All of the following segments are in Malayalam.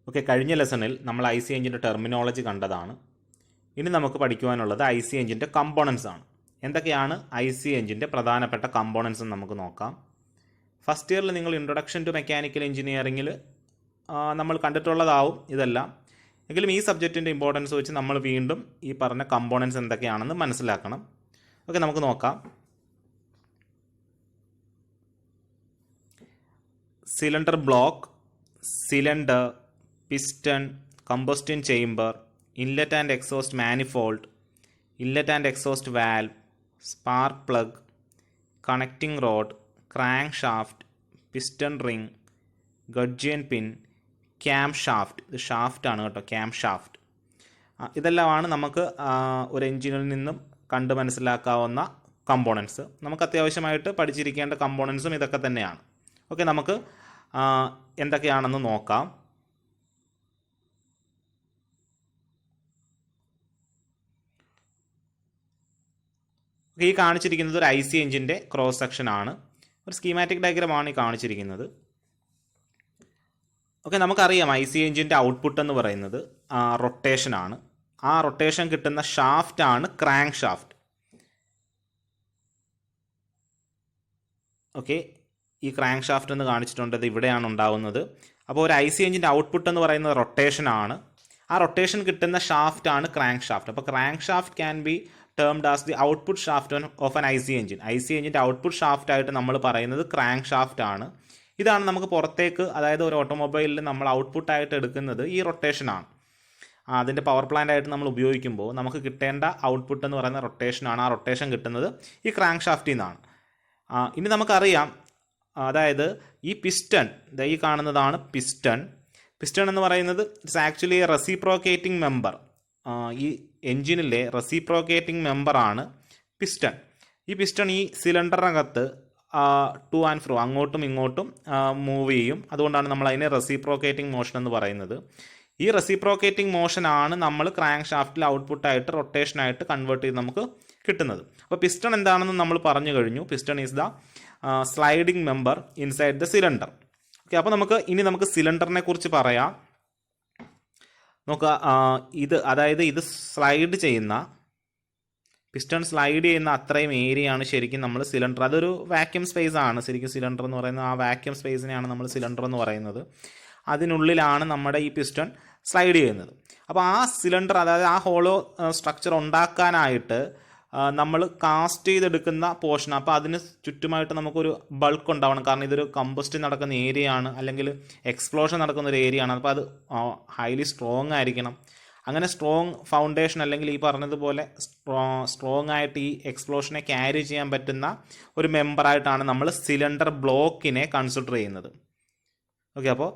ഓക്കെ, കഴിഞ്ഞ ലെസണിൽ നമ്മൾ ഐ സി എഞ്ചിൻ്റെ ടെർമിനോളജി കണ്ടതാണ്. ഇനി നമുക്ക് പഠിക്കുവാനുള്ളത് ഐ സി എഞ്ചിൻ്റെ കമ്പോണൻസ് ആണ്. എന്തൊക്കെയാണ് ഐ സി എഞ്ചിൻ്റെ പ്രധാനപ്പെട്ട കമ്പോണൻസ് എന്ന് നമുക്ക് നോക്കാം. ഫസ്റ്റ് ഇയറിൽ നിങ്ങൾ ഇൻട്രൊഡക്ഷൻ ടു മെക്കാനിക്കൽ എഞ്ചിനീയറിങ്ങിൽ നമ്മൾ കണ്ടിട്ടുള്ളതാവും ഇതെല്ലാം. എങ്കിലും ഈ സബ്ജക്റ്റിൻ്റെ ഇമ്പോർട്ടൻസ് വെച്ച് നമ്മൾ വീണ്ടും ഈ പറഞ്ഞ കമ്പോണൻസ് എന്തൊക്കെയാണെന്ന് മനസ്സിലാക്കണം. ഓക്കെ, നമുക്ക് നോക്കാം. Cylinder block, cylinder, piston, combustion chamber, inlet and exhaust manifold, inlet and exhaust valve, spark plug, connecting rod, crankshaft, piston ring, gudgeon pin, camshaft. ഇത് ഷാഫ്റ്റ് ആണ് കേട്ടോ, camshaft. ഇതെല്ലാമാണ് നമുക്ക് ഒരു എഞ്ചിനിൽ നിന്നും കണ്ട് മനസ്സിലാക്കാവുന്ന കമ്പോണൻസ്. നമുക്ക് അത്യാവശ്യമായിട്ട് പഠിച്ചിരിക്കേണ്ട കമ്പോണൻസും ഇതൊക്കെ തന്നെയാണ്. ഓക്കെ, നമുക്ക് എന്തൊക്കെയാണെന്ന് നോക്കാം. ഈ കാണിച്ചിരിക്കുന്നത് ഒരു ഐ സി എഞ്ചിൻ്റെ ക്രോസ് സെക്ഷൻ ആണ്. ഒരു സ്കീമാറ്റിക് ഡയഗ്രമാണ് ഈ കാണിച്ചിരിക്കുന്നത്. ഓക്കെ, നമുക്കറിയാം ഐ സി എഞ്ചിൻ്റെ ഔട്ട്പുട്ട് എന്ന് പറയുന്നത് റൊട്ടേഷൻ ആണ്. ആ റൊട്ടേഷൻ കിട്ടുന്ന ഷാഫ്റ്റ് ആണ് ക്രാങ്ക് ഷാഫ്റ്റ്. ഓക്കെ, ഈ ക്രാങ്ക് ഷാഫ്റ്റ് എന്ന് കാണിച്ചിട്ടുണ്ട്, ഇത് ഇവിടെയാണ് ഉണ്ടാവുന്നത്. അപ്പോൾ ഒരു ഐ സി എഞ്ചിൻ്റെ ഔട്ട്പുട്ട് എന്ന് പറയുന്നത് റൊട്ടേഷൻ ആണ്. ആ റൊട്ടേഷൻ കിട്ടുന്ന ഷാഫ്റ്റ് ആണ് ക്രാങ്ക് ഷാഫ്റ്റ്. അപ്പോൾ crank shaft can be termed as the output shaft of an IC engine. IC എഞ്ചിൻ്റെ ഔട്ട്പുട്ട് ഷാഫ്റ്റ് ആയിട്ട് നമ്മൾ പറയുന്നത് ക്രാങ്ക് ഷാഫ്റ്റ് ആണ്. ഇതാണ് നമുക്ക് പുറത്തേക്ക്, അതായത് ഒരു ഓട്ടോമൊബൈലിൽ നമ്മൾ ഔട്ട്പുട്ടായിട്ട് എടുക്കുന്നത് ഈ റൊട്ടേഷനാണ്. അതിൻ്റെ പവർ പ്ലാന്റ് ആയിട്ട് നമ്മൾ ഉപയോഗിക്കുമ്പോൾ നമുക്ക് കിട്ടേണ്ട ഔട്ട്പുട്ട് എന്ന് പറയുന്ന റൊട്ടേഷനാണ്. ആ റൊട്ടേഷൻ കിട്ടുന്നത് ഈ ക്രാങ്ക് ഷാഫ്റ്റിൽ നിന്നാണ്. ഇനി നമുക്കറിയാം, അതായത് ഈ പിസ്റ്റൺ, ഈ കാണുന്നതാണ് പിസ്റ്റൺ. പിസ്റ്റൺ എന്ന് പറയുന്നത് it's actually A reciprocating member. ഈ എൻജിനിലെ റെസിപ്രോക്കേറ്റിംഗ് മെമ്പറാണ് പിസ്റ്റൺ. ഈ പിസ്റ്റൺ ഈ സിലിണ്ടറിനകത്ത് ടു ആൻഡ് ഫ്രോ, അങ്ങോട്ടും ഇങ്ങോട്ടും മൂവ് ചെയ്യും. അതുകൊണ്ടാണ് നമ്മൾ അതിനെ റെസിപ്രോക്കേറ്റിംഗ് മോഷൻ എന്ന് പറയുന്നത്. ഈ റെസിപ്രോക്കേറ്റിംഗ് മോഷനാണ് നമ്മൾ ക്രാങ്ക് ഷാഫ്റ്റിൽ ഔട്ട്പുട്ടായിട്ട് റൊട്ടേഷനായിട്ട് കൺവേർട്ട് ചെയ്ത് നമുക്ക് കിട്ടുന്നത്. അപ്പോൾ പിസ്റ്റൺ എന്താണെന്ന് നമ്മൾ പറഞ്ഞു കഴിഞ്ഞു. Piston is the sliding member inside the cylinder. Okay, അപ്പോൾ നമുക്ക് സിലിണ്ടറിനെ കുറിച്ച് പറയാം. നോക്കുക, അതായത് ഇത് സ്ലൈഡ് ചെയ്യുന്ന, പിസ്റ്റൺ സ്ലൈഡ് ചെയ്യുന്ന അത്രയും ഏരിയയാണ് ശരിക്കും നമ്മൾ സിലിണ്ടർ. അതൊരു വാക്യൂം സ്പേസ് ആണ് ശരിക്കും സിലിണ്ടർ എന്ന് പറയുന്നത്. ആ വാക്യൂം സ്പേസിനെയാണ് നമ്മൾ സിലിണ്ടർ എന്ന് പറയുന്നത്. അതിനുള്ളിലാണ് നമ്മുടെ ഈ പിസ്റ്റൺ സ്ലൈഡ് ചെയ്യുന്നത്. അപ്പോൾ ആ സിലിണ്ടർ, അതായത് ആ ഹോളോ സ്ട്രക്ചർ ഉണ്ടാക്കാനായിട്ട് നമ്മൾ കാസ്റ്റ് ചെയ്തെടുക്കുന്ന പോർഷൻ, അപ്പോൾ അതിന് ചുറ്റുമായിട്ട് നമുക്കൊരു ബൾക്ക് ഉണ്ടാവണം. കാരണം ഇതൊരു കമ്പസ്റ്റിൻ നടക്കുന്ന ഏരിയ ആണ്, അല്ലെങ്കിൽ എക്സ്പ്ലോഷൻ നടക്കുന്ന ഒരു ഏരിയ ആണ്. അപ്പോൾ അത് ഹൈലി സ്ട്രോങ് ആയിരിക്കണം. അങ്ങനെ സ്ട്രോങ് ഫൗണ്ടേഷൻ, അല്ലെങ്കിൽ ഈ പറഞ്ഞതുപോലെ സ്ട്രോങ് ആയിട്ട് ഈ എക്സ്പ്ലോഷനെ ക്യാരി ചെയ്യാൻ പറ്റുന്ന ഒരു മെമ്പറായിട്ടാണ് നമ്മൾ സിലിണ്ടർ ബ്ലോക്കിനെ കൺസിഡർ ചെയ്യുന്നത്. ഓക്കെ, അപ്പോൾ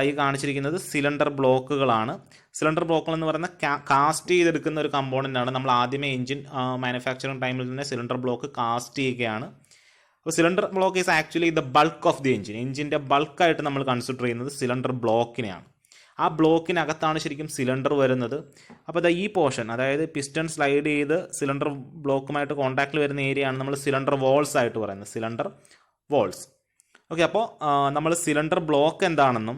ഈ കാണിച്ചിരിക്കുന്നത് സിലിണ്ടർ ബ്ലോക്കുകളാണ്. സിലിണ്ടർ ബ്ലോക്കുകൾ എന്ന് പറയുന്ന കാസ്റ്റ് ചെയ്തെടുക്കുന്ന ഒരു കമ്പോണൻ്റ് ആണ്. നമ്മൾ ആദ്യമേ എഞ്ചിൻ മാനുഫാക്ചറിങ് ടൈമിൽ തന്നെ സിലിണ്ടർ ബ്ലോക്ക് കാസ്റ്റ് ചെയ്യുകയാണ്. അപ്പോൾ cylinder block is actually the bulk of the engine. എഞ്ചിൻ്റെ ബൾക്കായിട്ട് നമ്മൾ കൺസിഡർ ചെയ്യുന്നത് സിലിണ്ടർ ബ്ലോക്കിനെയാണ്. ആ ബ്ലോക്കിനകത്താണ് ശരിക്കും സിലിണ്ടർ വരുന്നത്. അപ്പോൾ ഈ പോർഷൻ, അതായത് പിസ്റ്റൺ സ്ലൈഡ് ചെയ്ത് സിലിണ്ടർ ബ്ലോക്കുമായിട്ട് കോൺടാക്റ്റിൽ വരുന്ന ഏരിയയാണ് നമ്മൾ സിലിണ്ടർ വോൾസ് ആയിട്ട് പറയുന്നത്, സിലിണ്ടർ വോൾസ്. ഓക്കെ, അപ്പോൾ നമ്മൾ സിലിണ്ടർ ബ്ലോക്ക് എന്താണെന്നും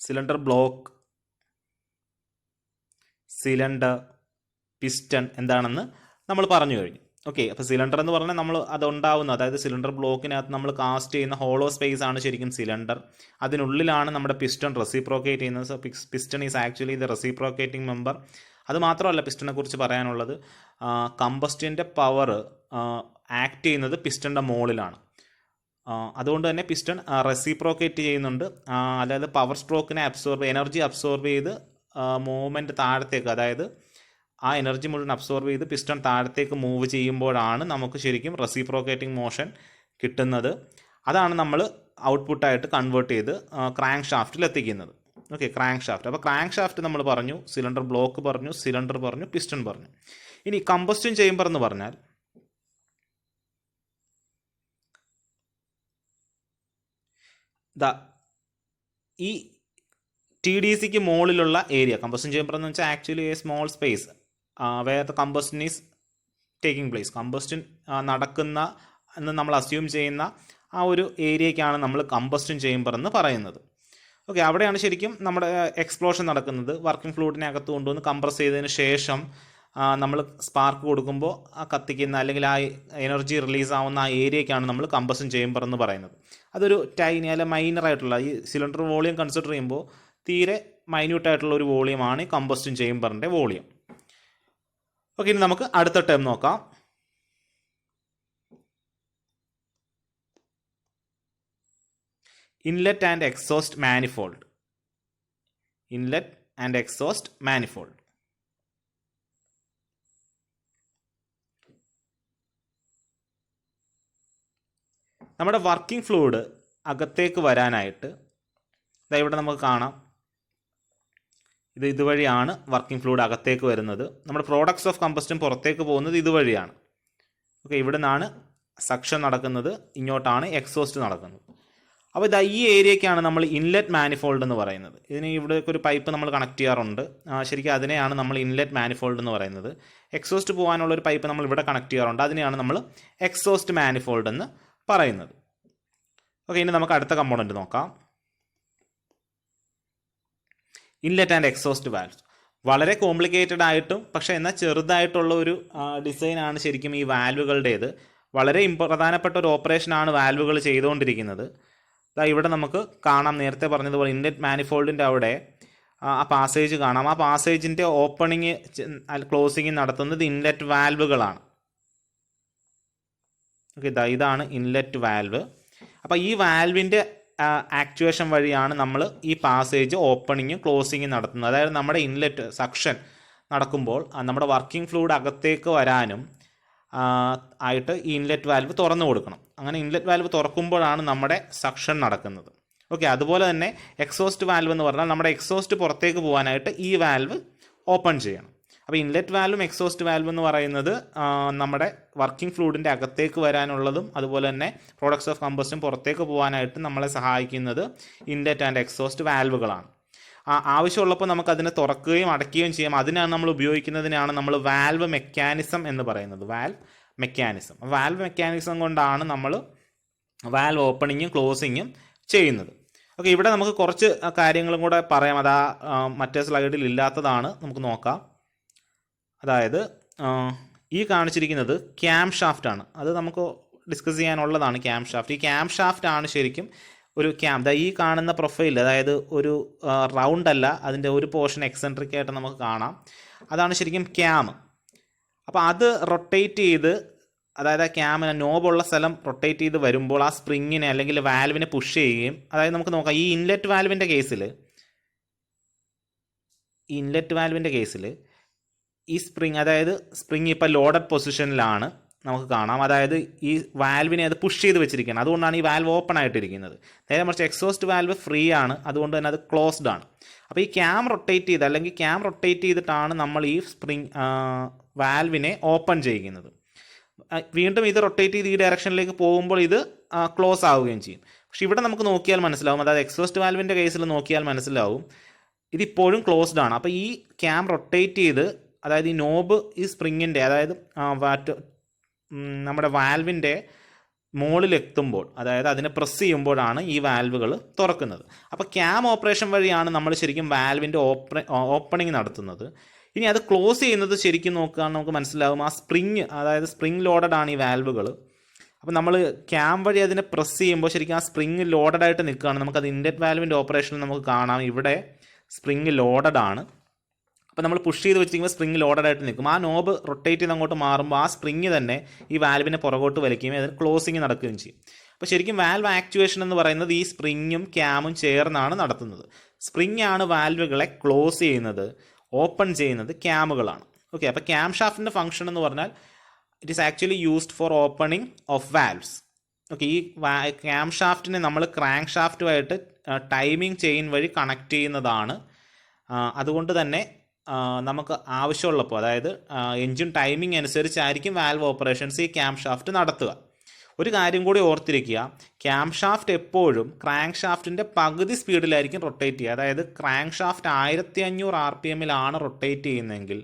സിലിണ്ടർ ബ്ലോക്ക്, സിലിണ്ടർ, പിസ്റ്റൺ എന്താണെന്ന് നമ്മൾ പറഞ്ഞു കഴിഞ്ഞു. ഓക്കെ, അപ്പോൾ സിലിണ്ടർ എന്ന് പറഞ്ഞാൽ നമ്മൾ അതുണ്ടാവുന്ന, അതായത് സിലിണ്ടർ ബ്ലോക്കിനകത്ത് നമ്മൾ കാസ്റ്റ് ചെയ്യുന്ന ഹോളോ സ്പേസ് ആണ് ശരിക്കും സിലിണ്ടർ. അതിനുള്ളിലാണ് നമ്മുടെ പിസ്റ്റൺ റെസിപ്രോക്കേറ്റ് ചെയ്യുന്നത്. So piston is actually the reciprocating member. അത് മാത്രമല്ല പിസ്റ്റണിനെ കുറിച്ച് പറയാനുള്ളത്, കമ്പസ്റ്റിൻ്റെ പവർ ആക്ട് ചെയ്യുന്നത് പിസ്റ്റണിൻ്റെ മുകളിലാണ്. അതുകൊണ്ട് തന്നെ പിസ്റ്റൺ റെസിപ്രോക്കേറ്റ് ചെയ്യുന്നുണ്ട്. അതായത് പവർ സ്ട്രോക്കിനെ എനർജി അബ്സോർബ് ചെയ്ത് മൂവ്മെൻറ്റ് താഴത്തേക്ക്, അതായത് ആ എനർജി മുഴുവൻ അബ്സോർബ് ചെയ്ത് പിസ്റ്റൺ താഴത്തേക്ക് മൂവ് ചെയ്യുമ്പോഴാണ് നമുക്ക് ശരിക്കും റെസിപ്രോക്കേറ്റിംഗ് മോഷൻ കിട്ടുന്നത്. അതാണ് നമ്മൾ ഔട്ട്പുട്ടായിട്ട് കൺവേർട്ട് ചെയ്ത് ക്രാങ്ക് ഷാഫ്റ്റിൽ എത്തിക്കുന്നത്. Okay, crank shaft. അപ്പോൾ ക്രാങ്ക് ഷാഫ്റ്റ് നമ്മൾ പറഞ്ഞു, സിലിണ്ടർ ബ്ലോക്ക് പറഞ്ഞു, സിലിണ്ടർ പറഞ്ഞു, പിസ്റ്റൺ പറഞ്ഞു. ഇനി കമ്പസ്റ്റൻ ചേംബർ എന്ന് പറഞ്ഞാൽ ഈ TDCക്ക് മുകളിലുള്ള ഏരിയ. കമ്പസ്റ്റൻ ചേംബർ എന്ന് വെച്ചാൽ actually a small space where the combustion is taking place. Combustion നടക്കുന്ന എന്ന് നമ്മൾ അസ്യൂം ചെയ്യുന്ന ആ ഒരു ഏരിയയ്ക്കാണ് നമ്മൾ കമ്പസ്റ്റൻ ചേംബർ എന്ന് പറയുന്നത്. ഓക്കെ, അവിടെയാണ് ശരിക്കും നമ്മുടെ എക്സ്പ്ലോഷൻ നടക്കുന്നത്. വർക്കിംഗ് ഫ്ലൂയിഡിനെ അകത്ത് കൊണ്ടുവന്ന് കംപ്രസ് ചെയ്തതിന് ശേഷം നമ്മൾ സ്പാർക്ക് കൊടുക്കുമ്പോൾ ആ കത്തിക്കുന്ന അല്ലെങ്കിൽ ആ എനർജി റിലീസ് ആവുന്ന ആ ഏരിയയ്ക്കാണ് നമ്മൾ കമ്പസ്റ്റൻ ചേംബർ എന്ന് പറയുന്നത്. അതൊരു ടൈനി അല്ല മൈനർ ആയിട്ടുള്ള ഈ സിലിണ്ടർ വോളിയം കൺസിഡർ ചെയ്യുമ്പോൾ തീരെ മൈന്യൂട്ടായിട്ടുള്ള ഒരു വോളിയമാണ് ഈ കമ്പസ്റ്റൻ ചേംബറിൻ്റെ വോളിയം. ഓക്കെ, ഇനി നമുക്ക് അടുത്ത ടേം നോക്കാം. Inlet and exhaust manifold. Inlet and exhaust manifold. നമ്മുടെ വർക്കിംഗ് ഫ്ലൂയിഡ് അകത്തേക്ക് വരാനായിട്ട് ഇവിടെ നമുക്ക് കാണാം, ഇതുവഴിയാണ് വർക്കിംഗ് ഫ്ലൂയിഡ് അകത്തേക്ക് വരുന്നത്. നമ്മുടെ പ്രോഡക്ട്സ് ഓഫ് കമ്പസ്റ്റൻ പുറത്തേക്ക് പോകുന്നത് ഇതുവഴിയാണ്. ഓക്കെ, ഇവിടെ നിന്നാണ് സക്ഷൻ നടക്കുന്നത്, ഇങ്ങോട്ടാണ് എക്സോസ്റ്റ് നടക്കുന്നത്. അപ്പോൾ ഈ ഏരിയയ്ക്കാണ് നമ്മൾ ഇൻലെറ്റ് മാനിഫോൾഡ് എന്ന് പറയുന്നത്. ഇതിന് ഇവിടേക്ക് ഒരു പൈപ്പ് നമ്മൾ കണക്ട് ചെയ്യാറുണ്ട്. ശരിക്കും അതിനെയാണ് നമ്മൾ ഇൻലെറ്റ് മാനിഫോൾഡ് എന്ന് പറയുന്നത്. എക്സോസ്റ്റ് പോകാനുള്ള ഒരു പൈപ്പ് നമ്മൾ ഇവിടെ കണക്ട് ചെയ്യാറുണ്ട്. അതിനെയാണ് നമ്മൾ എക്സോസ്റ്റ് മാനിഫോൾഡ് എന്ന് പറയുന്നത്. ഓക്കെ, ഇനി നമുക്ക് അടുത്ത കമ്പോണൻറ്റ് നോക്കാം. Inlet and exhaust valves. വളരെ കോംപ്ലിക്കേറ്റഡ് ആയിട്ടും പക്ഷേ എന്നാൽ ചെറുതായിട്ടുള്ള ഒരു ഡിസൈനാണ് ശരിക്കും ഈ വാൽവുകളുടേത്. വളരെ പ്രധാനപ്പെട്ട ഒരു ഓപ്പറേഷനാണ് വാൽവുകൾ ചെയ്തുകൊണ്ടിരിക്കുന്നത്. ഇവിടെ നമുക്ക് കാണാം, നേരത്തെ പറഞ്ഞതുപോലെ ഇൻലെറ്റ് മാനിഫോൾഡിൻ്റെ അവിടെ ആ പാസേജ് കാണാം. ആ പാസേജിൻ്റെ ഓപ്പണിങ് ക്ലോസിങ് നടത്തുന്നത് ഇൻലെറ്റ് വാൽവുകളാണ്. ഓക്കെ, ഇതാണ് ഇൻലെറ്റ് വാൽവ്. അപ്പോൾ ഈ വാൽവിൻ്റെ ആക്ച്വേഷൻ വഴിയാണ് നമ്മൾ ഈ പാസേജ് ഓപ്പണിങ്ങും ക്ലോസിങ്ങും നടത്തുന്നത്. അതായത് നമ്മുടെ ഇൻലെറ്റ് സക്ഷൻ നടക്കുമ്പോൾ നമ്മുടെ വർക്കിംഗ് ഫ്ലൂയിഡ് അകത്തേക്ക് വരാനും ആയിട്ട് ഈ ഇൻലെറ്റ് വാൽവ് തുറന്നു കൊടുക്കണം. അങ്ങനെ ഇൻലെറ്റ് വാൽവ് തുറക്കുമ്പോഴാണ് നമ്മുടെ സക്ഷൻ നടക്കുന്നത്. ഓക്കെ, അതുപോലെ തന്നെ എക്സോസ്റ്റ് വാൽവ് എന്ന് പറഞ്ഞാൽ നമ്മുടെ എക്സോസ്റ്റ് പുറത്തേക്ക് പോകാനായിട്ട് ഈ വാൽവ് ഓപ്പൺ ചെയ്യണം. അപ്പോൾ ഇൻലെറ്റ് വാൽവും എക്സോസ്റ്റ് വാൽവ് എന്ന് പറയുന്നത് നമ്മുടെ വർക്കിംഗ് ഫ്ലൂയിഡിൻ്റെ അകത്തേക്ക് വരാനുള്ളതും അതുപോലെ തന്നെ പ്രോഡക്ട്സ് ഓഫ് കമ്പസ്റ്റൻ പുറത്തേക്ക് പോകാനായിട്ട് നമ്മളെ സഹായിക്കുന്നത് ഇൻലെറ്റ് ആൻഡ് എക്സോസ്റ്റ് വാൽവുകളാണ്. ആവശ്യമുള്ളപ്പോൾ നമുക്ക് അതിനെ തുറക്കുകയും അടയ്ക്കുകയും ചെയ്യാം. അതിനാണ് നമ്മൾ ഉപയോഗിക്കുന്നതിനാണ് നമ്മൾ വാൽവ് മെക്കാനിസം എന്ന് പറയുന്നത്. വാൽവ് മെക്കാനിസം കൊണ്ടാണ് നമ്മൾ വാൽവ് ഓപ്പണിങ്ങും ക്ലോസിങ്ങും ചെയ്യുന്നത്. ഓക്കെ, ഇവിടെ നമുക്ക് കുറച്ച് കാര്യങ്ങളും കൂടെ പറയാം. അത് മറ്റേ സ്ലൈഡിൽ ഇല്ലാത്തതാണ്, നമുക്ക് നോക്കാം. അതായത് ഈ കാണിച്ചിരിക്കുന്നത് ക്യാം ഷാഫ്റ്റ് ആണ്. അത് നമുക്ക് ഡിസ്കസ് ചെയ്യാനുള്ളതാണ്. ക്യാം ഷാഫ്റ്റ്, ഈ ക്യാം ഷാഫ്റ്റ് ആണ് ശരിക്കും ഒരു ഈ കാണുന്ന പ്രൊഫൈൽ, അതായത് ഒരു റൗണ്ട് അല്ല, അതിൻ്റെ ഒരു പോർഷൻ എക്സെൻട്രിക് ആയിട്ട് നമുക്ക് കാണാം. അതാണ് ശരിക്കും ക്യാം. അപ്പോൾ അത് റൊട്ടേറ്റ് ചെയ്ത്, അതായത് ആ ക്യാമിന് നോബുള്ള സ്ഥലം റൊട്ടേറ്റ് ചെയ്ത് വരുമ്പോൾ ആ സ്പ്രിങ്ങിനെ അല്ലെങ്കിൽ വാൽവിനെ പുഷ് ചെയ്യുകയും, അതായത് നമുക്ക് നോക്കാം ഈ ഇൻലെറ്റ് വാൽവിൻ്റെ കേസിൽ ഈ സ്പ്രിങ്, അതായത് സ്പ്രിങ് ഇപ്പോൾ ലോഡഡ് പൊസിഷനിലാണ് നമുക്ക് കാണാം. അതായത് ഈ വാൽവിനെ അത് പുഷ് ചെയ്ത് വെച്ചിരിക്കുകയാണ്. അതുകൊണ്ടാണ് ഈ വാൽവ് ഓപ്പൺ ആയിട്ടിരിക്കുന്നത്. നേരെ മറിച്ച് എക്സോസ്റ്റ് വാൽവ് ഫ്രീ ആണ്, അതുകൊണ്ട് തന്നെ അത് ക്ലോസ്ഡ് ആണ്. അപ്പോൾ ഈ ക്യാം റൊട്ടേറ്റ് ചെയ്തിട്ടാണ് നമ്മൾ ഈ സ്പ്രിങ് വാൽവിനെ ഓപ്പൺ ചെയ്യുന്നത്. വീണ്ടും ഇത് റൊട്ടേറ്റ് ചെയ്ത് ഈ ഡയറക്ഷനിലേക്ക് പോകുമ്പോൾ ഇത് ക്ലോസ് ആവുകയും ചെയ്യും. പക്ഷെ ഇവിടെ നമുക്ക് നോക്കിയാൽ മനസ്സിലാവും, അതായത് എക്സോസ്റ്റ് വാൽവിൻ്റെ കേസിൽ നോക്കിയാൽ മനസ്സിലാവും ഇതിപ്പോഴും ക്ലോസ്ഡ് ആണ്. അപ്പോൾ ഈ ക്യാം റൊട്ടേറ്റ് ചെയ്ത്, അതായത് ഈ നോബ് ഈ സ്പ്രിങ്ങിൻ്റെ, അതായത് നമ്മുടെ വാൽവിൻ്റെ മുകളിലെത്തുമ്പോൾ, അതായത് അതിനെ പ്രസ് ചെയ്യുമ്പോഴാണ് ഈ വാൽവുകൾ തുറക്കുന്നത്. അപ്പോൾ ക്യാം ഓപ്പറേഷൻ വഴിയാണ് നമ്മൾ ശരിക്കും വാൽവിൻ്റെ ഓപ്പണിങ് നടത്തുന്നത്. ഇനി അത് ക്ലോസ് ചെയ്യുന്നത് ശരിക്കും നോക്കുകയാണെങ്കിൽ നമുക്ക് മനസ്സിലാവും, ആ അതായത് സ്പ്രിങ് ലോഡഡ് ആണ് ഈ വാൽവുകൾ. അപ്പോൾ നമ്മൾ ക്യാം വഴി അതിനെ പ്രസ് ചെയ്യുമ്പോൾ ശരിക്കും ആ സ്പ്രിങ് ലോഡഡ് ആയിട്ട് നിൽക്കുകയാണ്. നമുക്കത് ഇൻലെറ്റ് വാൽവിൻ്റെ ഓപ്പറേഷനിൽ നമുക്ക് കാണാം, ഇവിടെ സ്പ്രിങ് ലോഡഡ് ആണ്. അപ്പോൾ നമ്മൾ പുഷ് ചെയ്ത് വെച്ചിരിക്കുമ്പോൾ സ്പ്രിങ് ലോഡഡ് ആയിട്ട് നിൽക്കും. ആ നോബ് റൊട്ടേറ്റ് ചെയ്ത് അങ്ങോട്ട് മാറുമ്പോൾ ആ സ്പ്രിങ് തന്നെ ഈ വാൽവിനെ പുറകോട്ട് വലിക്കുകയും അതിന് ക്ലോസിങ് നടക്കുകയും ചെയ്യും. അപ്പോൾ ശരിക്കും വാൽവ് ആക്ച്വേഷൻ എന്ന് പറയുന്നത് ഈ സ്പ്രിങ്ങും ക്യാമും ചേർന്നാണ് നടത്തുന്നത്. സ്പ്രിങ് ആണ് വാൽവുകളെ ക്ലോസ് ചെയ്യുന്നത്, ഓപ്പൺ ചെയ്യുന്നത് ക്യാമുകളാണ്. ഓക്കെ, അപ്പോൾ ക്യാം ഷാഫ്റ്റിൻ്റെ ഫംഗ്ഷൻ എന്ന് പറഞ്ഞാൽ it is actually used for opening of valves. Okay, ഈ ക്യാം ഷാഫ്റ്റിനെ നമ്മൾ ക്രാങ്ക് ഷാഫ്റ്റുമായിട്ട് ടൈമിംഗ് ചെയിൻ വഴി കണക്ട് ചെയ്യുന്നതാണ്. അതുകൊണ്ട് തന്നെ നമുക്ക് ആവശ്യമുള്ളപ്പോൾ, അതായത് എൻജിൻ ടൈമിംഗ് അനുസരിച്ചായിരിക്കും വാൽവ് ഓപ്പറേഷൻസ് ഈ ക്യാം ഷാഫ്റ്റ് നടത്തുക. ഒരു കാര്യം കൂടി ഓർത്തിരിക്കുക, ക്യാം ഷാഫ്റ്റ് എപ്പോഴും ക്രാങ്ക് ഷാഫ്റ്റിൻ്റെ പകുതി സ്പീഡിലായിരിക്കും റൊട്ടേറ്റ് ചെയ്യുക. അതായത് ക്രാങ്ക് ഷാഫ്റ്റ് 1500 RPM റൊട്ടേറ്റ് ചെയ്യുന്നതെങ്കിൽ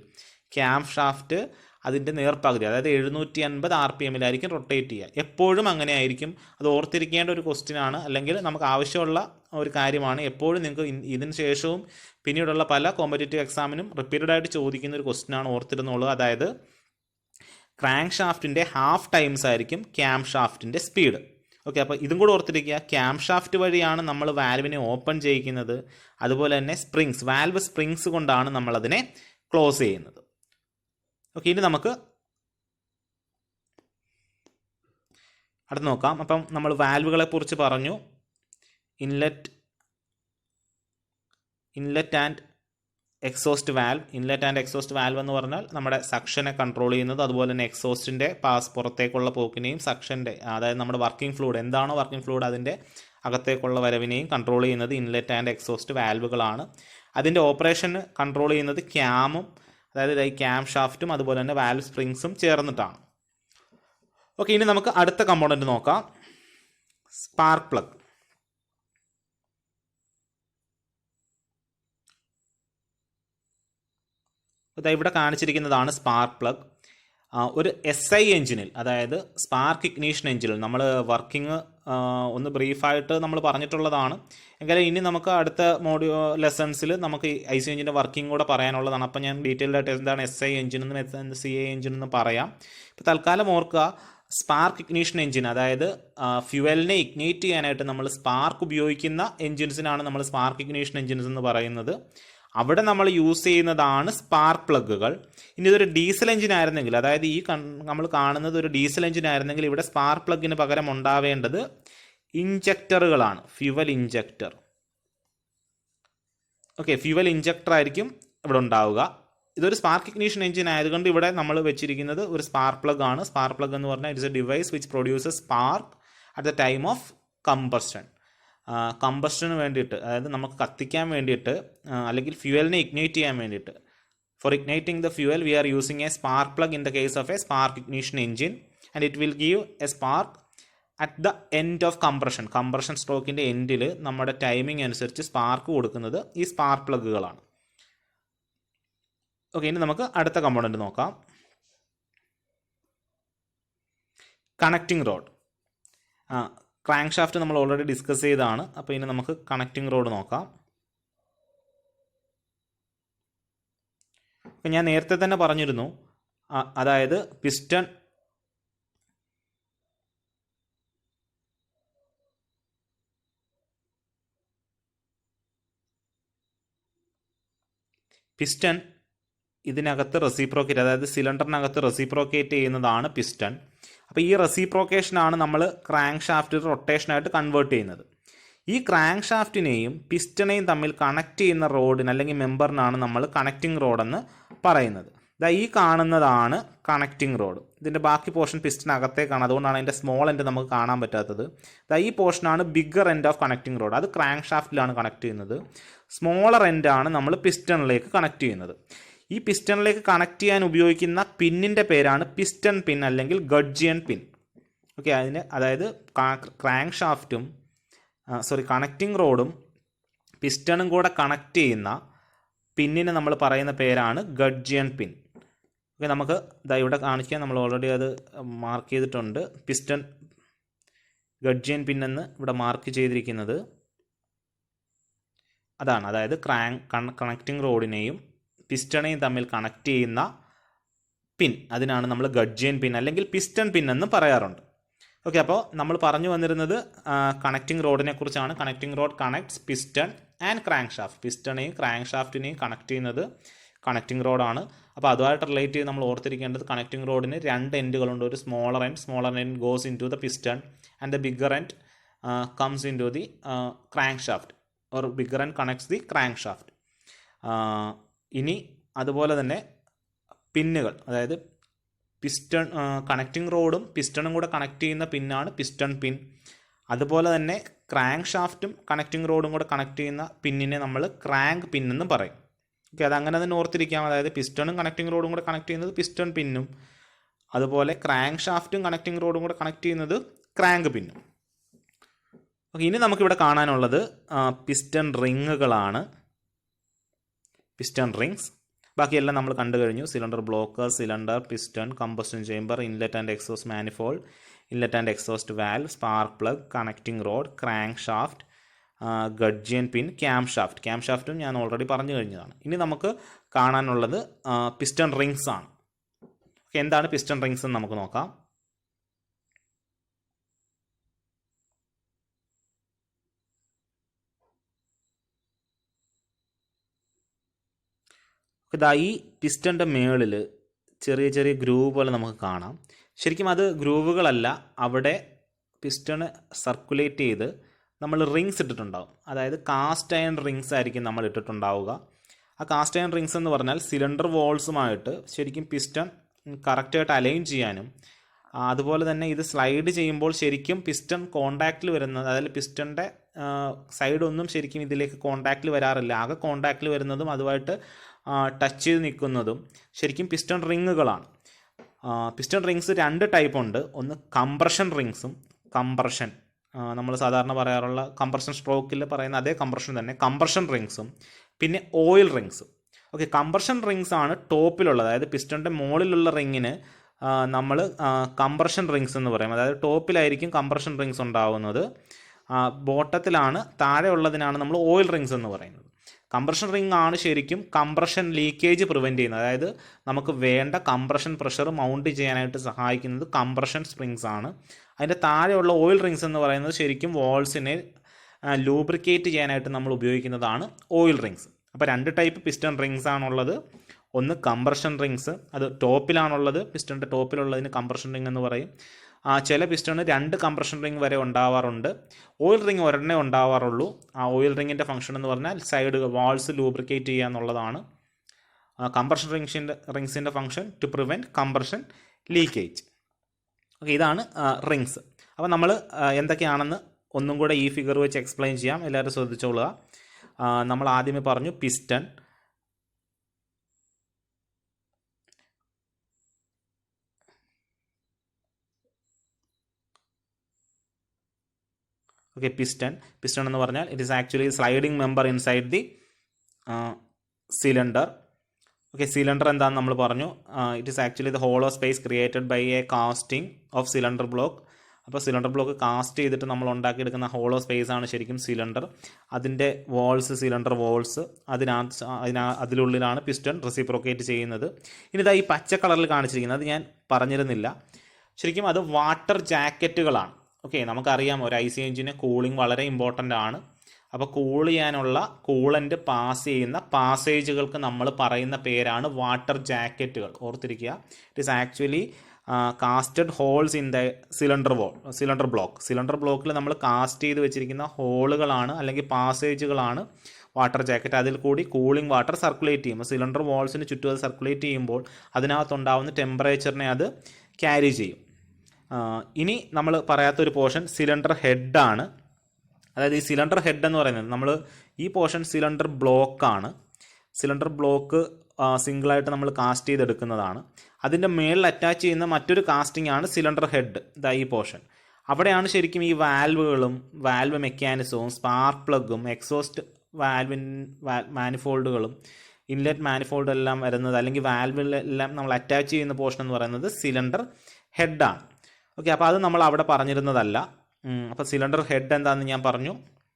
ക്യാം ഷാഫ്റ്റ് അതിൻ്റെ നേർപകുതി, അതായത് 750 RPM റൊട്ടേറ്റ് ചെയ്യുക. എപ്പോഴും അങ്ങനെ ആയിരിക്കും. അത് ഓർത്തിരിക്കേണ്ട ഒരു ക്വസ്റ്റ്യനാണ്, അല്ലെങ്കിൽ നമുക്ക് ആവശ്യമുള്ള ഒരു കാര്യമാണ്. എപ്പോഴും നിങ്ങൾക്ക് ഇതിന് ശേഷവും പിന്നീടുള്ള പല കോമ്പറ്റേറ്റീവ് എക്സാമിനും റിപ്പീറ്റഡ് ആയിട്ട് ചോദിക്കുന്ന ഒരു ക്വസ്റ്റ്യനാണ്, ഓർത്തിരുന്നുള്ളൂ. അതായത് ക്രാങ്ക് ഷാഫ്റ്റിൻ്റെ ഹാഫ് ടൈംസ് ആയിരിക്കും ക്യാം ഷാഫ്റ്റിൻ്റെ സ്പീഡ്. ഓക്കെ, അപ്പോൾ ഇതും കൂടെ ഓർത്തിരിക്കുക. ക്യാം ഷാഫ്റ്റ് വഴിയാണ് നമ്മൾ വാൽവിനെ ഓപ്പൺ ചെയ്യിക്കുന്നത്. അതുപോലെ തന്നെ വാൽവ് സ്പ്രിങ്സ് കൊണ്ടാണ് നമ്മളതിനെ ക്ലോസ് ചെയ്യുന്നത്. ഓക്കെ, ഇനി നമുക്ക് അടുത്ത് നോക്കാം. അപ്പം നമ്മൾ വാൽവുകളെ കുറിച്ച് പറഞ്ഞു. ഇൻലെറ്റ് ആൻഡ് എക്സോസ്റ്റ് വാൽവ് എന്ന് പറഞ്ഞാൽ നമ്മുടെ സക്ഷനെ കൺട്രോൾ ചെയ്യുന്നത്, അതുപോലെ തന്നെ എക്സോസ്റ്റിൻ്റെ പുറത്തേക്കുള്ള പോക്കിനെയും സക്ഷൻ്റെ, അതായത് നമ്മുടെ വർക്കിംഗ് ഫ്ലൂയിഡ് എന്താണോ വർക്കിംഗ് ഫ്ലൂയിഡ് അതിൻ്റെ അകത്തേക്കുള്ള വരവിനെയും കൺട്രോൾ ചെയ്യുന്നത് ഇൻലെറ്റ് ആൻഡ് എക്സോസ്റ്റ് വാൽവുകളാണ്. അതിൻ്റെ ഓപ്പറേഷൻ കൺട്രോൾ ചെയ്യുന്നത് ക്യാമും, അതായത് ഈ ക്യാം ഷാഫ്റ്റും അതുപോലെ തന്നെ വാൽവ് സ്പ്രിങ്സും ചേർന്നിട്ടാണ്. ഓക്കെ, ഇനി നമുക്ക് അടുത്ത കമ്പോണൻറ്റ് നോക്കാം. Spark plug. ഇവിടെ കാണിച്ചിരിക്കുന്നതാണ് സ്പാർക്ക് പ്ലഗ്. ഒരു SI എഞ്ചിനിൽ, അതായത് സ്പാർക്ക് ഇഗ്നീഷൻ എഞ്ചിനിൽ നമ്മൾ വർക്കിംഗ് ഒന്ന് ബ്രീഫായിട്ട് നമ്മൾ പറഞ്ഞിട്ടുള്ളതാണ്. എങ്കിലും ഇനി നമുക്ക് അടുത്ത ലെസൺസിൽ നമുക്ക് IC എഞ്ചിൻ്റെ വർക്കിംഗ് കൂടെ പറയാനുള്ളതാണ്. അപ്പോൾ ഞാൻ ഡീറ്റെയിൽഡ് ആയിട്ട് എന്താണ് SI എഞ്ചിൻ എന്നും CI എഞ്ചിൻ എന്നും പറയാം. ഇപ്പോൾ തൽക്കാലം ഓർക്കുക, സ്പാർക്ക് ഇഗ്നീഷൻ എഞ്ചിൻ, അതായത് ഫ്യുവലിനെ ഇഗ്നേറ്റ് ചെയ്യാനായിട്ട് നമ്മൾ സ്പാർക്ക് ഉപയോഗിക്കുന്ന എഞ്ചിൻസിനാണ് നമ്മൾ സ്പാർക്ക് ഇഗ്നീഷൻ എഞ്ചിൻസ് എന്ന് പറയുന്നത്. അവിടെ നമ്മൾ യൂസ് ചെയ്യുന്നതാണ് സ്പാർക്ക് പ്ലഗുകൾ. ഇനി ഇതൊരു ഡീസൽ എഞ്ചിൻ ആയിരുന്നെങ്കിൽ, അതായത് നമ്മൾ കാണുന്നത് ഒരു ഡീസൽ എഞ്ചിൻ ആയിരുന്നെങ്കിൽ ഇവിടെ സ്പാർക്ക് പ്ലഗിന് പകരം ഉണ്ടാവേണ്ടത് ഇഞ്ചക്ടറുകളാണ്, fuel injector. Okay, fuel injector ആയിരിക്കും ഇവിടെ ഉണ്ടാവുക. ഇതൊരു സ്പാർക്ക് ഇഗ്നീഷൻ എഞ്ചിൻ ആയതുകൊണ്ട് ഇവിടെ നമ്മൾ വെച്ചിരിക്കുന്നത് ഒരു സ്പാർക്ക് പ്ലഗ് ആണ്. സ്പാർക്ക് പ്ലഗ് എന്ന് പറഞ്ഞാൽ it's a device which produces spark at the time of കമ്പസ്റ്റന് വേണ്ടിയിട്ട്, അതായത് നമുക്ക് കത്തിക്കാൻ വേണ്ടിയിട്ട് അല്ലെങ്കിൽ ഫ്യൂവലിനെ ഇഗ്നേറ്റ് ചെയ്യാൻ വേണ്ടിയിട്ട്. For igniting the fuel we are using a spark plug in the case of a spark ignition engine, and it will give a spark at the end of compression സ്ട്രോക്കിൻ്റെ എൻഡിൽ നമ്മുടെ ടൈമിംഗ് അനുസരിച്ച് സ്പാർക്ക് കൊടുക്കുന്നത് ഈ സ്പാർക്ക് പ്ലഗുകളാണ്. ഓക്കെ, ഇനി നമുക്ക് അടുത്ത കമ്പോണൻറ്റ് നോക്കാം. Connecting rod. ക്രാങ്ക് ഷാഫ്റ്റ് നമ്മൾ ഓൾറെഡി ഡിസ്കസ് ചെയ്തതാണ്. അപ്പോൾ ഇനി നമുക്ക് കണക്റ്റിംഗ് റോഡ് നോക്കാം. അപ്പം ഞാൻ നേരത്തെ തന്നെ പറഞ്ഞിരുന്നു, അതായത് പിസ്റ്റൺ ഇതിനകത്ത് റെസിപ്രോക്കേറ്റ്, അതായത് സിലിണ്ടറിനകത്ത് റെസിപ്രോക്കേറ്റ് ചെയ്യുന്നതാണ് പിസ്റ്റൺ. അപ്പോൾ ഈ റെസിപ്രോക്കേഷനാണ് നമ്മൾ ക്രാങ്ക് ഷാഫ്റ്റ് റൊട്ടേഷനായിട്ട് കൺവേർട്ട് ചെയ്യുന്നത്. ഈ ക്രാങ്ക് ഷാഫ്റ്റിനെയും പിസ്റ്റണെയും തമ്മിൽ കണക്ട് ചെയ്യുന്ന റോഡിന് അല്ലെങ്കിൽ മെമ്പറിനാണ് നമ്മൾ കണക്റ്റിംഗ് റോഡെന്ന് പറയുന്നത്. ഈ കാണുന്നതാണ് കണക്റ്റിംഗ് റോഡ്. ഇതിൻ്റെ ബാക്കി പോർഷൻ പിസ്റ്റനകത്തേക്കാണ്, അതുകൊണ്ടാണ് അതിൻ്റെ സ്മോൾ എൻഡ് നമുക്ക് കാണാൻ പറ്റാത്തത്. ഈ പോർഷനാണ് bigger end of connecting road. അത് ക്രാങ്ക് ഷാഫ്റ്റിലാണ് കണക്ട് ചെയ്യുന്നത്. സ്മോളർ എൻഡാണ് നമ്മൾ പിസ്റ്റണിലേക്ക് കണക്ട് ചെയ്യുന്നത്. ഈ പിസ്റ്റണിലേക്ക് കണക്ട് ചെയ്യാൻ ഉപയോഗിക്കുന്ന പിന്നിൻ്റെ പേരാണ് പിസ്റ്റൺ പിൻ അല്ലെങ്കിൽ ഗഡ്ജിയൻ പിൻ. ഓക്കെ, അതായത് ക്രാങ്ക് ഷാഫ്റ്റും കണക്റ്റിംഗ് റോഡും പിസ്റ്റണും കൂടെ കണക്ട് ചെയ്യുന്ന പിന്നിന് നമ്മൾ പറയുന്ന പേരാണ് ഗഡ്ജിയൻ പിൻ. ഓക്കെ, നമുക്ക് ഇവിടെ കാണിക്കാം. നമ്മൾ ഓൾറെഡി അത് മാർക്ക് ചെയ്തിട്ടുണ്ട്. പിസ്റ്റൺ ഗഡ്ജിയൻ പിൻ എന്ന് ഇവിടെ മാർക്ക് ചെയ്തിരിക്കുന്നത് അതാണ്. അതായത് കണക്റ്റിംഗ് റോഡിനെയും പിസ്റ്റണെയും തമ്മിൽ കണക്ട് ചെയ്യുന്ന പിൻ, അതിനാണ് നമ്മൾ ഗഡ്ജിയൻ പിൻ അല്ലെങ്കിൽ പിസ്റ്റൺ പിൻ എന്ന് പറയാറുണ്ട്. ഓക്കെ, അപ്പോൾ നമ്മൾ പറഞ്ഞു വന്നിരുന്നത് കണക്റ്റിംഗ് റോഡിനെ കുറിച്ചാണ്. Connecting rod connects piston and crankshaft. പിസ്റ്റണെയും ക്രാങ്ക് ഷാഫ്റ്റിനെയും കണക്ട് ചെയ്യുന്നത് കണക്റ്റിംഗ് റോഡാണ്. അപ്പോൾ അതുമായിട്ട് റിലേറ്റ് ചെയ്ത് നമ്മൾ ഓർത്തിരിക്കേണ്ടത് കണക്റ്റിംഗ് റോഡിന് രണ്ട് എൻഡുകളുണ്ട്. ഒരു smaller end goes into the piston and the bigger end comes into the crank shaft or bigger end connects the crank shaft. ഇനി അതുപോലെ തന്നെ പിന്നുകൾ, അതായത് പിസ്റ്റൺ കണക്റ്റിംഗ് റോഡും പിസ്റ്റണും കൂടെ കണക്ട് ചെയ്യുന്ന പിന്നാണ് പിസ്റ്റൺ പിൻ. അതുപോലെ തന്നെ ക്രാങ്ക് ഷാഫ്റ്റും കണക്റ്റിംഗ് റോഡും കൂടെ കണക്ട് ചെയ്യുന്ന പിന്നിനെ നമ്മൾ ക്രാങ്ക് പിൻ എന്നും പറയും. ഓക്കെ, അതങ്ങനെ തന്നെ ഓർത്തിരിക്കാം. അതായത് പിസ്റ്റണും കണക്റ്റിംഗ് റോഡും കൂടെ കണക്ട് ചെയ്യുന്നത് പിസ്റ്റൺ പിന്നും, അതുപോലെ ക്രാങ്ക് ഷാഫ്റ്റും കണക്റ്റിംഗ് റോഡും കൂടെ കണക്ട് ചെയ്യുന്നത് ക്രാങ്ക് പിന്നും. ഓക്കെ, ഇനി നമുക്കിവിടെ കാണാനുള്ളത് പിസ്റ്റൺ റിങ്ങുകളാണ്. Piston rings. ബാക്കിയെല്ലാം നമ്മൾ കണ്ടു കഴിഞ്ഞു. Cylinder block, cylinder, piston, combustion chamber, inlet and exhaust manifold, inlet and exhaust valve, spark plug, connecting rod, crankshaft, gudgeon pin, camshaft. ക്യാം ഷാഫ്റ്റും ഞാൻ ഓൾറെഡി പറഞ്ഞു കഴിഞ്ഞതാണ്. ഇനി നമുക്ക് കാണാനുള്ളത് പിസ്റ്റൺ റിങ്സ് ആണ്. എന്താണ് പിസ്റ്റൺ റിങ്സ് എന്ന് നമുക്ക് നോക്കാം. ഇതാ ഈ പിസ്റ്റൻ്റെ മേളിൽ ചെറിയ ചെറിയ ഗ്രൂവ് പോലെ നമുക്ക് കാണാം. ശരിക്കും അത് ഗ്രൂവുകളല്ല, അവിടെ പിസ്റ്റൺ സർക്കുലേറ്റ് ചെയ്ത് നമ്മൾ റിങ്സ് ഇട്ടിട്ടുണ്ടാവും. അതായത് കാസ്റ്റ് അയൺ റിങ്സ് ആയിരിക്കും നമ്മൾ ഇട്ടിട്ടുണ്ടാവുക. ആ കാസ്റ്റ് അയൺ റിങ്സ് എന്ന് പറഞ്ഞാൽ സിലിണ്ടർ വോൾസുമായിട്ട് ശരിക്കും പിസ്റ്റൺ കറക്റ്റായിട്ട് അലൈൻ ചെയ്യാനും അതുപോലെ തന്നെ ഇത് സ്ലൈഡ് ചെയ്യുമ്പോൾ ശരിക്കും പിസ്റ്റൺ കോണ്ടാക്റ്റിൽ വരുന്നത്, അതായത് പിസ്റ്റൻ്റെ സൈഡൊന്നും ശരിക്കും ഇതിലേക്ക് കോണ്ടാക്റ്റിൽ വരാറില്ല. ആകെ കോണ്ടാക്റ്റിൽ വരുന്നതും അതുമായിട്ട് ടച്ച് ചെയ്ത് നിൽക്കുന്നതും ശരിക്കും പിസ്റ്റൺ റിങ്ങുകളാണ്. പിസ്റ്റൺ റിങ്സ് 2 ടൈപ്പ് ഉണ്ട്. ഒന്ന് കംപ്രഷൻ റിങ്സും, കംപ്രഷൻ നമ്മൾ സാധാരണ പറയാറുള്ള കംപ്രഷൻ സ്ട്രോക്കിൽ പറയുന്ന അതേ കംപ്രഷൻ തന്നെ കംപ്രഷൻ റിങ്സും, പിന്നെ ഓയിൽ റിങ്സും. ഓക്കെ, കംപ്രഷൻ റിങ്സ് ആണ് ടോപ്പിലുള്ളത്. അതായത് പിസ്റ്റൻ്റെ മുകളിലുള്ള റിങ്ങിന് നമ്മൾ കംപ്രഷൻ റിങ്സ് എന്ന് പറയും. അതായത് ടോപ്പിലായിരിക്കും കംപ്രഷൻ റിങ്സ് ഉണ്ടാവുന്നത്, ബോട്ടത്തിലാണ്, താഴെ ഉള്ളതിനാണ് നമ്മൾ ഓയിൽ റിങ്സ് എന്ന് പറയുന്നത്. കംപ്രഷൻ റിംഗ് ആണ് ശരിക്കും കംപ്രഷൻ ലീക്കേജ് പ്രിവെൻറ്റ് ചെയ്യുന്നത്. അതായത് നമുക്ക് വേണ്ട കംപ്രഷൻ പ്രഷർ മൗണ്ട് ചെയ്യാനായിട്ട് സഹായിക്കുന്നത് കംപ്രഷൻ സ്പ്രിങ്സ് ആണ്. അതിൻ്റെ താഴെയുള്ള ഓയിൽ റിങ്സ് എന്ന് പറയുന്നത് ശരിക്കും വാൾസിനെ ലൂബ്രിക്കേറ്റ് ചെയ്യാനായിട്ട് നമ്മൾ ഉപയോഗിക്കുന്നതാണ് ഓയിൽ റിങ്സ്. അപ്പോൾ 2 ടൈപ്പ് പിസ്റ്റൺ റിങ്സ് ആണുള്ളത്. ഒന്ന് കംപ്രഷൻ റിങ്സ്, അത് ടോപ്പിലാണുള്ളത്. പിസ്റ്റണിൻ്റെ ടോപ്പിലുള്ളതിന് കംപ്രഷൻ റിംഗ് എന്ന് പറയും. ചില പിസ്റ്റണിന് 2 കംപ്രഷൻ റിംഗ് വരെ ഉണ്ടാവാറുണ്ട്. ഓയിൽ റിംഗ് ഒരെണ്ണേ ഉണ്ടാവാറുള്ളൂ. ആ ഓയിൽ റിങ്ങിൻ്റെ ഫംഗ്ഷൻ എന്ന് പറഞ്ഞാൽ സൈഡ് വാൾസ് ലൂബ്രിക്കേറ്റ് ചെയ്യുക എന്നുള്ളതാണ്. കംപ്രഷൻ റിങ്സിൻ്റെ function to prevent compression leakage. Okay, ഇതാണ് റിങ്സ്. അപ്പോൾ നമ്മൾ എന്തൊക്കെയാണെന്ന് ഒന്നും കൂടെ ഈ ഫിഗർ വെച്ച് എക്സ്പ്ലെയിൻ ചെയ്യാം. എല്ലാവരും ശ്രദ്ധിച്ചോളുക. നമ്മൾ ആദ്യമേ പറഞ്ഞു പിസ്റ്റൺ, ഓക്കെ, പിസ്റ്റൺ എന്ന് പറഞ്ഞാൽ it is actually sliding member inside the cylinder. Okay, cylinder എന്താണെന്ന് നമ്മൾ പറഞ്ഞു. It is actually the hollow space created by a casting of cylinder block. അപ്പോൾ സിലിണ്ടർ ബ്ലോക്ക് കാസ്റ്റ് ചെയ്തിട്ട് നമ്മൾ ഉണ്ടാക്കിയെടുക്കുന്ന ഹോളോ സ്പേസ് ആണ് ശരിക്കും സിലിണ്ടർ. അതിൻ്റെ വോൾസ്, സിലിണ്ടർ വോൾസ്, അതിലുള്ളിലാണ് പിസ്റ്റൺ റെസിപ്രോക്കേറ്റ് ചെയ്യുന്നത്. ഇനി ഇതാ ഈ പച്ച കളറിൽ കാണിച്ചിരിക്കുന്നത്, അത് ഞാൻ പറഞ്ഞിരുന്നില്ല, ശരിക്കും അത് വാട്ടർ ജാക്കറ്റുകളാണ്. ഓക്കെ, നമുക്കറിയാം ഒരു ഐ സി എഞ്ചിന് കൂളിംഗ് വളരെ ഇമ്പോർട്ടൻ്റ് ആണ്. അപ്പോൾ കൂൾ ചെയ്യാനുള്ള കൂളൻ്റ് പാസ് ചെയ്യുന്ന പാസേജുകൾക്ക് നമ്മൾ പറയുന്ന പേരാണ് വാട്ടർ ജാക്കറ്റുകൾ. ഓർത്തിരിക്കുക, it is actually casted holes in the cylinder block. Cylinder ബ്ലോക്കിൽ നമ്മൾ കാസ്റ്റ് ചെയ്ത് വെച്ചിരിക്കുന്ന ഹോളുകളാണ് അല്ലെങ്കിൽ പാസേജുകളാണ് വാട്ടർ ജാക്കറ്റ്. അതിൽ കൂടി കൂളിംഗ് വാട്ടർ സർക്കുലേറ്റ് ചെയ്യും. സിലിണ്ടർ വാൾസിന് ചുറ്റും അത് സർക്കുലേറ്റ് ചെയ്യുമ്പോൾ അതിനകത്തുണ്ടാവുന്ന ടെമ്പറേച്ചറിനെ അത് ക്യാരി ചെയ്യും. ഇനി നമ്മൾ പറയാത്തൊരു പോർഷൻ സിലിണ്ടർ ഹെഡാണ്. അതായത് ഈ സിലിണ്ടർ ഹെഡ് എന്ന് പറയുന്നത് നമ്മൾ ഈ പോർഷൻ സിലിണ്ടർ ബ്ലോക്കാണ്. സിലിണ്ടർ ബ്ലോക്ക് സിംഗിളായിട്ട് നമ്മൾ കാസ്റ്റ് ചെയ്തെടുക്കുന്നതാണ്. അതിൻ്റെ മേളിൽ അറ്റാച്ച് ചെയ്യുന്ന മറ്റൊരു കാസ്റ്റിംഗ് ആണ് സിലിണ്ടർ ഹെഡ്. ഇതാ ഈ പോർഷൻ. അവിടെയാണ് ശരിക്കും ഈ വാൽവുകളും വാൽവ് മെക്കാനിസവും സ്പാർക്ക് പ്ലഗും എക്സോസ്റ്റ് മാനിഫോൾഡുകളും ഇൻലെറ്റ് മാനിഫോൾഡ് എല്ലാം വരുന്നത്, അല്ലെങ്കിൽ വാൽവിലെല്ലാം നമ്മൾ അറ്റാച്ച് ചെയ്യുന്ന പോർഷൻ എന്ന് പറയുന്നത് സിലിണ്ടർ ഹെഡാണ്. ഓക്കെ, അപ്പോൾ അത് നമ്മൾ അവിടെ പറഞ്ഞിരുന്നതല്ല. അപ്പോൾ സിലിണ്ടർ ഹെഡ് എന്താണെന്ന് ഞാൻ പറഞ്ഞു.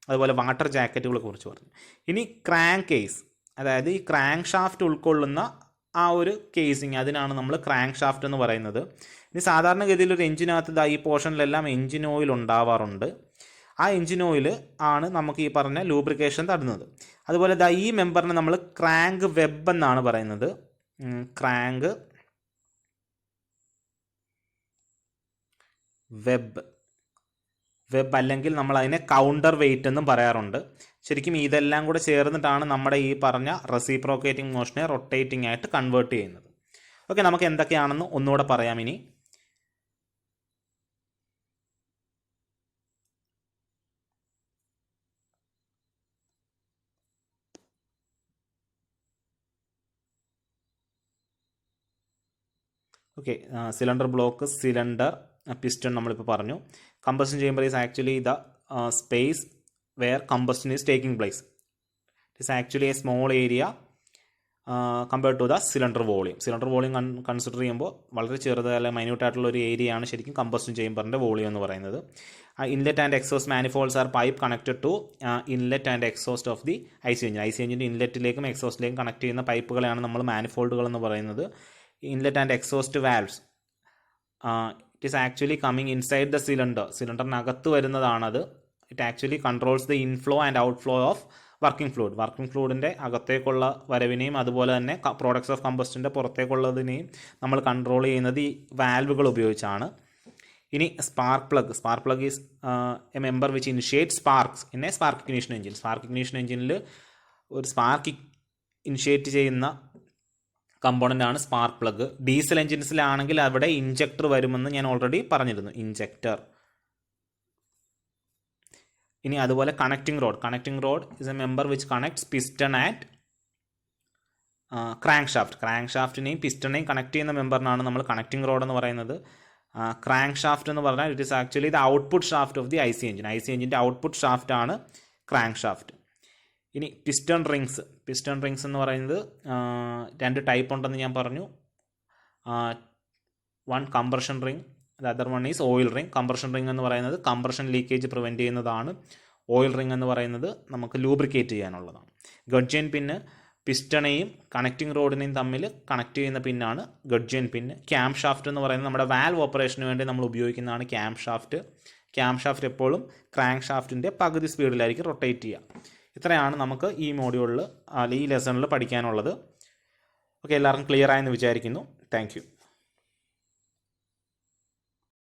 അതുപോലെ വാട്ടർ ജാക്കറ്റുകളെ കുറിച്ച് പറഞ്ഞു. ഇനി ക്രാങ്ക് കേസ്, അതായത് ഈ ക്രാങ്ക് ഷാഫ്റ്റ് ഉൾക്കൊള്ളുന്ന ആ ഒരു കേസിങ്, അതിനാണ് നമ്മൾ ക്രാങ്ക് ഷാഫ്റ്റ് എന്ന് പറയുന്നത്. ഇനി സാധാരണഗതിയിൽ ഒരു എഞ്ചിനകത്ത് ഈ പോർഷനിലെല്ലാം എഞ്ചിൻ ഓയിൽ ഉണ്ടാവാറുണ്ട്. ആ എഞ്ചിൻ ഓയിൽ ആണ് നമുക്ക് ഈ പറഞ്ഞ ലൂബ്രിക്കേഷൻ തരുന്നത്. അതുപോലെ ഈ മെമ്പറിനെ നമ്മൾ ക്രാങ്ക് വെബ് എന്നാണ് പറയുന്നത്. ക്രാങ്ക് വെബ് അല്ലെങ്കിൽ നമ്മൾ അതിനെ കൗണ്ടർ വെയിറ്റ് എന്നും പറയാറുണ്ട്. ശരിക്കും ഇതെല്ലാം കൂടെ ചേർന്നിട്ടാണ് നമ്മുടെ ഈ പറഞ്ഞ റെസിപ്രോക്കേറ്റിംഗ് മോഷനെ റൊട്ടേറ്റിംഗ് ആയിട്ട് കൺവേർട്ട് ചെയ്യുന്നത്. ഓക്കെ, നമുക്ക് എന്തൊക്കെയാണെന്ന് ഒന്നുകൂടെ പറയാം ഇനി. Okay, cylinder block, cylinder, piston നമ്മളിപ്പോൾ പറഞ്ഞു. Combustion chamber is actually the space where combustion is taking place. It is actually a small area compared to the cylinder volume. Cylinder volume consider ചെയ്യുമ്പോൾ വളരെ ചെറുതായ അല്ലെങ്കിൽ മൈന്യൂട്ടായിട്ടുള്ള ഒരു ഏരിയയാണ് ശരിക്കും കമ്പസ്റ്റൻ ചേമ്പറിൻ്റെ വോളിയം എന്ന് പറയുന്നത്. Inlet and exhaust manifolds are pipe connected to inlet and exhaust of the I C engine. I C എഞ്ചിൻ്റെ ഇൻലെറ്റിലേക്കും എക്സോസ്റ്റിലേക്കും കണക്ട് ചെയ്യുന്ന പൈപ്പുകളെയാണ് നമ്മൾ മാനിഫോൾഡുകൾ എന്ന് പറയുന്നത്. Inlet and exhaust valves it is actually coming inside the cylinder. സിലിണ്ടറിനകത്ത് വരുന്നതാണത്. It actually controls the inflow and outflow of working fluid. Working ഫ്ലൂയിഡിൻ്റെ അകത്തേക്കുള്ള വരവിനെയും അതുപോലെ തന്നെ പ്രോഡക്ട്സ് ഓഫ് കമ്പസ്റ്റിൻ്റെ പുറത്തേക്കുള്ളതിനെയും നമ്മൾ കൺട്രോൾ ചെയ്യുന്നത് ഈ വാൽവുകൾ ഉപയോഗിച്ചാണ്. ഇനി spark plug is a member which initiate sparks in a spark ignition engine. Spark ignition എഞ്ചിനിൽ ഒരു സ്പാർക്ക് ഇനിഷ്യേറ്റ് ചെയ്യുന്ന കമ്പോണൻ്റ് ആണ് സ്പാർക്ക് പ്ലഗ്. ഡീസൽ എഞ്ചിൻസിലാണെങ്കിൽ അവിടെ ഇഞ്ചക്ടർ വരുമെന്ന് ഞാൻ ഓൾറെഡി പറഞ്ഞിരുന്നു, ഇഞ്ചക്ടർ. ഇനി അതുപോലെ connecting rod is a member which connects piston and crank ഷാഫ്റ്റിനെയും പിസ്റ്റണിനെയും കണക്ട് ചെയ്യുന്ന മെമ്പറിനാണ് നമ്മൾ കണക്റ്റിംഗ് റോഡ് എന്ന് പറയുന്നത്. ക്രാങ്ക് ഷാഫ്റ്റ് എന്ന് പറഞ്ഞാൽ it is actually the output shaft of the I C എഞ്ചിൻ്റെ ഔട്ട്പുട്ട് ഷാഫ്റ്റ് ആണ് ക്രാങ്ക് ഷാഫ്റ്റ്. ഇനി പിസ്റ്റൺ റിങ്സ് എന്ന് പറയുന്നത് 2 ടൈപ്പ് ഉണ്ടെന്ന് ഞാൻ പറഞ്ഞു. One compression ring, the other one is oil ring. Compression ring എന്ന് പറയുന്നത് കംപ്രഷൻ ലീക്കേജ് പ്രിവെൻറ്റ് ചെയ്യുന്നതാണ്. ഓയിൽ റിങ് എന്ന് പറയുന്നത് നമുക്ക് ലൂബ്രിക്കേറ്റ് ചെയ്യാനുള്ളതാണ്. ഗഡ്ജൻ പിന്ന് പിസ്റ്റണെയും കണക്റ്റിംഗ് റോഡിനെയും തമ്മിൽ കണക്ട് ചെയ്യുന്ന പിന്നാണ് ഗഡ്ജൻ പിന്ന്. ക്യാം ഷാഫ്റ്റ് എന്ന് പറയുന്നത് നമ്മുടെ വാൽവ് ഓപ്പറേഷന് വേണ്ടി നമ്മൾ ഉപയോഗിക്കുന്നതാണ് ക്യാം ഷാഫ്റ്റ് എപ്പോഴും ക്രാങ്ക് ഷാഫ്റ്റിൻ്റെ പകുതി സ്പീഡിലായിരിക്കും റൊട്ടേറ്റ് ചെയ്യുക. ഇത്രയാണ് നമുക്ക് ഈ മോഡ്യൂളിൽ ഈ ലെസണിൽ പഠിക്കാനുള്ളത്. ഓക്കെ, എല്ലാവർക്കും ക്ലിയർ ആയെന്ന് വിചാരിക്കുന്നു. Thank you.